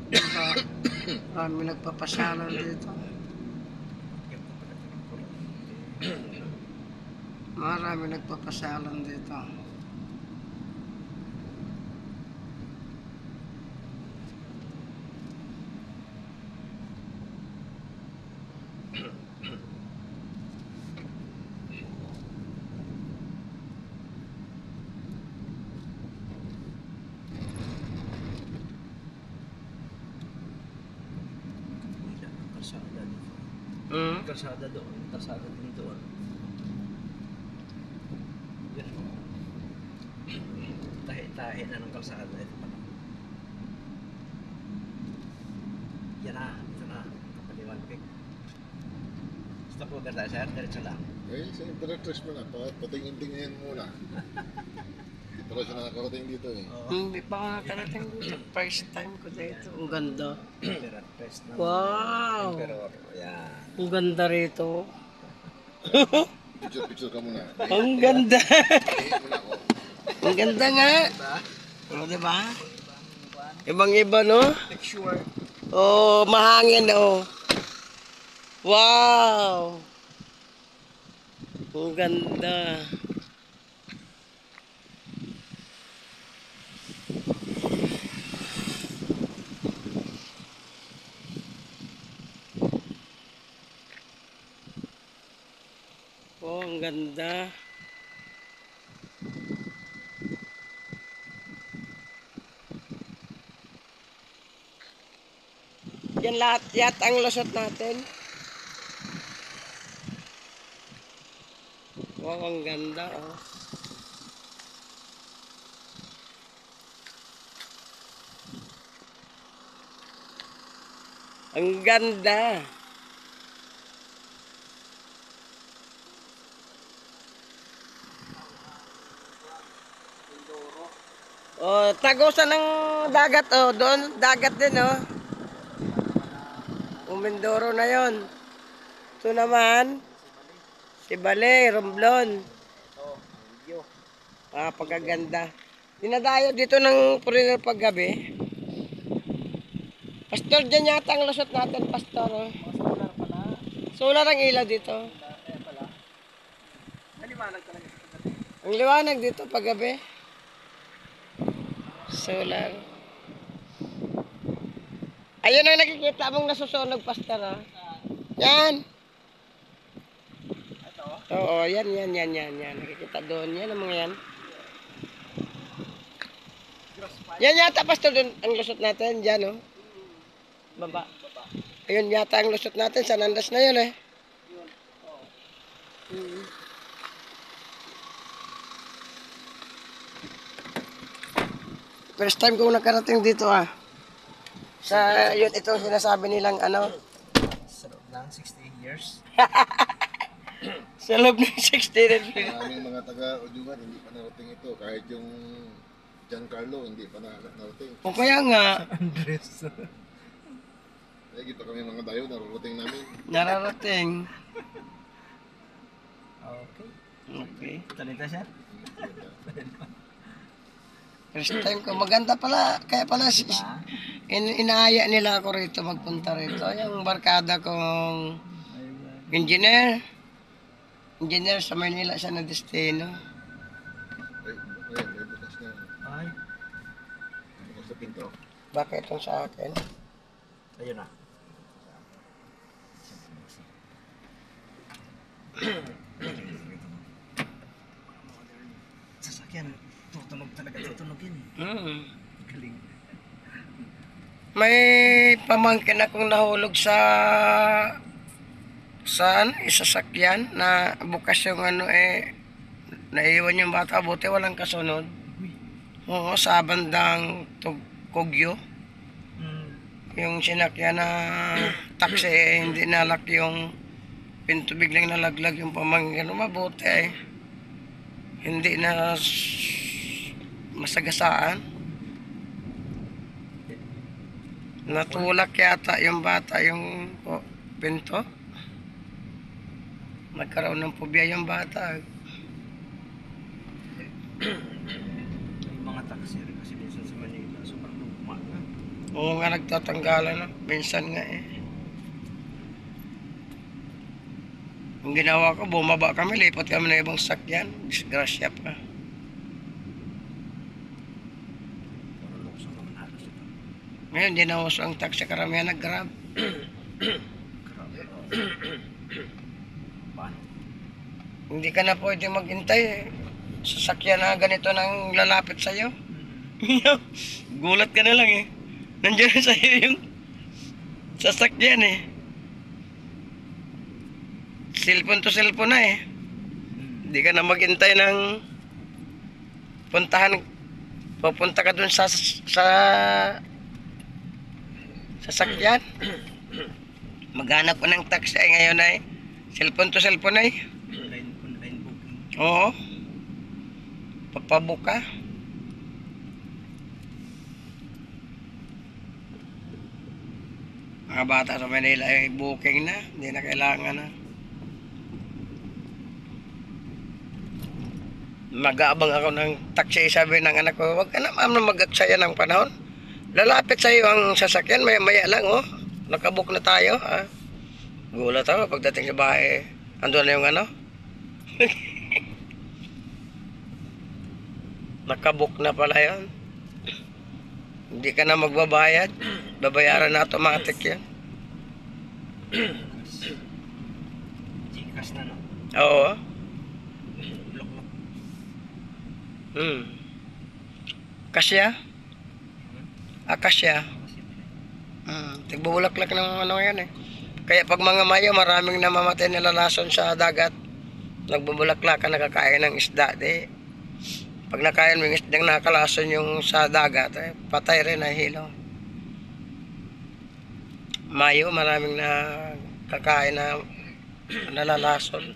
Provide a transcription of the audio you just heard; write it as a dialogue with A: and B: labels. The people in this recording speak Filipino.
A: Diba? Marami nagpapasyalan dito. Marami nagpapasyalan dito.
B: Kalsada dito. Kalsada doon. Kalsada din doon. Yan. Tahi-tahi na ng kalsada. Ito pa lang. Yan na. Ito na. Kapaliwan pick. Basta po ganda sir. Diretso lang.
C: Eh, siyempre trash mo na. Patingin-tingin muna. Pero siya nakakarating dito eh.
B: Oo.
A: Hindi pa ako nakarating dito. First time ko dito. Ang ganda.
B: Emperor Press ng
A: Wow!
B: Emperor. Yan.
A: Ang ganda rito.
C: Picture ka muna.
A: Ang ganda.
C: Tingin muna ako.
A: Ang ganda nga. O, diba? Ibang-iba, no?
B: Picture.
A: Oh, mahangin, oh. Wow! Ang ganda. Oh, ang ganda. Yan lahat yata ang lusot natin. Wow, ang ganda, oh. Ang ganda. Oh, tagusan ng dagat, oh. Doon, dagat din, oh. Mindoro na yon. Ito naman, Sibale, Romblon. Ah, pagkaganda. Dinadayo dito ng foreigner paggabi. Pastor, dyan yata ang lusot natin, Pastor. Oh.
B: Solar pala.
A: Solar ang ilaw dito.
B: Kaya pala. Maliwanag talaga.
A: Ang liwanag dito paggabi. Solar. Ayun ang nakikita mong nasusunog, Pastor. Oh. Yan.
B: Ito.
A: Oo, yan. Nakikita doon. Yan ang mga yan. Yan yata, Pastor, doon ang lusot natin. Diyan, oh. Baba. Ayun yata ang lusot natin. Sa Nandas na yun, eh. First time kong nakarating dito, ah. Sa, yun, ito sinasabi nilang, ano,
B: Sa loob ng 60 years.
A: sa loob ng 60 rin.
C: Maraming mga taga-Udyugan hindi pa narating ito. Kahit yung Giancarlo hindi pa narating.
A: O kaya nga,
B: Andres.
C: Eh, kita kami mga dayo, nararating namin.
A: nararating.
B: Okay.
A: Okay.
B: Talita siya.
A: First time ko. Maganda pala. Kaya pala, inaaya nila ako rito, magpunta rito. Yung barkada kong engineer. Engineer sa Manila siya na destino.
C: Ay, ayan, may bukas na.
B: Ay.
C: Bukas sa pinto.
A: Bakit itong sa akin?
B: Ayun na. Sasakyan. Tutunog talaga. Tutunog yun. Galing.
A: May pamangkin akong nahulog sa saan? Isasakyan na bukas yung ano eh naiwan yung bata. Buti walang kasunod. Oo, sa bandang Kogyo. Yung sinakyan na taxi eh, hindi nalak yung pinto, biglang nalaglag yung pamangkin. Mabuti eh. Hindi na masagasaan. Natulak yata yung bata yung pinto. Nagkaroon ng phobia yung bata.
B: May mga taxi rin kasi minsan sa Manila. Sobrang luma na.
A: Oo nga, nagtatanggalan na. Minsan nga eh. Ang ginawa ko, bumaba kami, lipat kami ng ibang sakyan. Disgrasya pa.
B: Lukso naman halos ito.
A: Ngayon, di na uso ang taxi, karamihan nag-grab.
B: Grabe. Paano?
A: Hindi ka na pwede maghintay eh. Sasakyan na ganito nang lalapit sa'yo. Gulat ka na lang eh. Nandiyan na sa'yo yung sasakyan eh. Cellphone to cellphone na eh. Hindi ka na maghintay ng puntahan. Pupunta ka dun sa sasakyan. Maghanap ko ng taxi ay ngayon ay cellphone to cellphone ay.
B: Online booking.
A: Oo. Papabook ka. Mga bata sa Manila ay booking na. Hindi na kailangan na. Mag-aabang ako ng taxi. Sabi ng anak ko, huwag ka na ma'am na mag-aksaya ng panahon. Lalapit sa iyo ang sasakyan. Maya-maya lang oh. Nakabook na tayo. Ah. Gulat ako pagdating sa bahay. Andun na yung ano. Nakabook na pala yun. Hindi ka na magbabayad. Babayaran na automatic yan.
B: Gcash na no?
A: Oo.
B: Lock.
A: Kasya? Akasya.
B: Kasi
A: Tigbubulaklak ng ano yan eh. Kaya pag mga mayo, maraming namamatay nila lason sa dagat. Nagbubulaklakan, nakakain ng isda. Di, pag nakain mo yung isdang nakakalason yung sa dagat, eh, patay rin, nahilo. Mayo, maraming na kakain na nalalason.